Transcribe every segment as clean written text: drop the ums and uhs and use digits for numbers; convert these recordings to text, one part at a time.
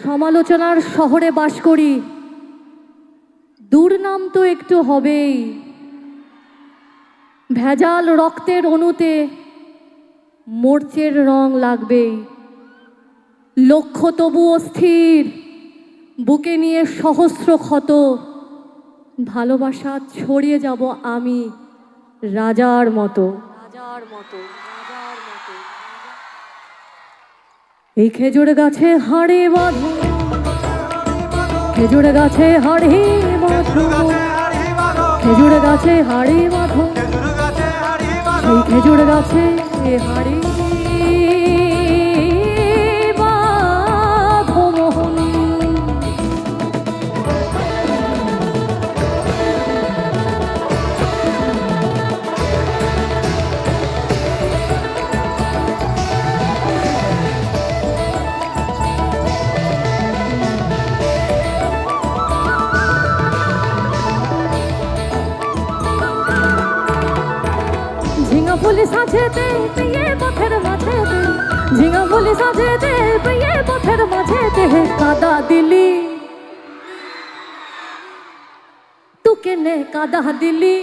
সমালোচনার শহরে বাস করি, দুর্নাম তো একটু হবেই। ভেজাল রক্তের অণুতে মোর্চের রং লাগবেই। লক্ষ্য তবু অস্থির, বুকে নিয়ে সহস্র ক্ষত। ভালোবাসা ছড়িয়ে যাব আমি রাজার মতো। এই খেজুর গাছে হাড়ে বাঁধো, খেজুর গাছে হাড়ে বাঁধো, খেজুর গাছে হাড়ে বাঁধো, সেই খেজুর গাছে হাড়ে বাঁধো মোহন। ঝিঙা ফুলি সাজেতে পেয়ে পথের মাঝেতে, ঝিঙা ফুলি সাজেতে পেয়ে পথের মাঝেতে কাদা দিলি তু কেনে কাদা দিলি,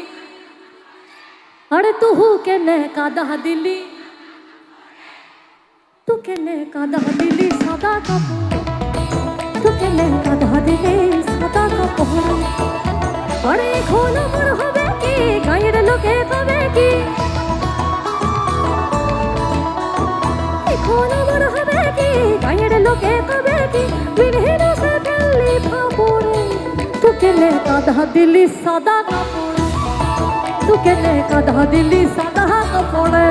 আরে তুহু কেনে কাদা দিলি, তু কেনে কাদা দিলি সাদা কাপড়, তু কেনে কাদা দিলি সাদা কাপড়। আরে এখন আমার হবে কি, গায়ের লোকে কবে কি, এখন আমার হবে কি, গায়ের লোকে কবে কি, বিনহীন সে ফেললি ফাপড়ে। তু কেনে কাদা দিলি সাদা কাপড়, তু কেনে কাদা দিলি সাদা কাপড়ে।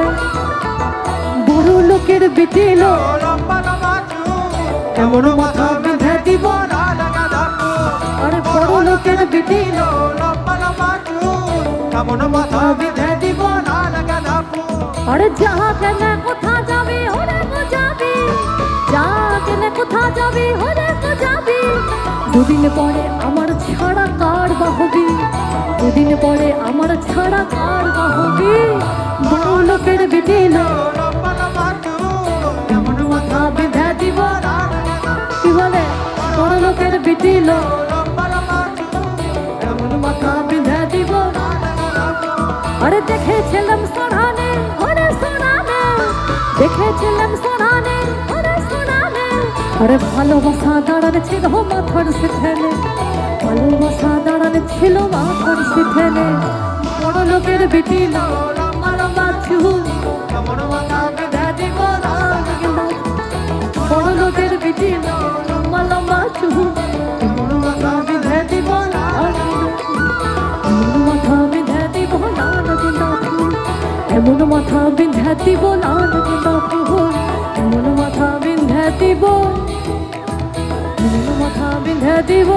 বড় লোকের বিটিল এমন মাথা বেঁধে দিব, আরে বড় লোকের বিটিল এমন মাথা বেঁধে দিব। আরে যা কেনে কোথা যাবি ওরে গো যাবি, যা কেনে কোথা যাবি ওরে গো যাবি। দুদিন পরে আমার ছাড়া কার বাহবি, দুদিন পরে আমার ছাড়া কার বাহবি। বড় লোকের বিটিল এমন মাথা বেঁধে দিব, কি বলে বড় লোকের বিটিল এমন মাথা বেঁধে দিব। আরে দেখেছিলাম সোনানে ওরে সোনানে, দেখেছিলাম সোনানে ওরে সোনানে। আরে ভালোবাসা দাঁড়ানো ছিল মাথার সিথেনে, ভালোবাসা দাঁড়ানো ছিল মাথার সিথেনে। বড় লোকের বিটি লম্বা লম্বা চুল এমন মাথা বেঁধে দিব, বড় লোকের বিটি লম্বা লম্বা চুল এমন মাথা বেঁধে দিব, মাথা বেঁধে দিব লাল গেঁদা ফুল, এমন মাথা বেঁধে দিব লাল গেঁদা ফুল, এমন মাথা বেঁধে দিব, এমন মাথা বেঁধে দিব।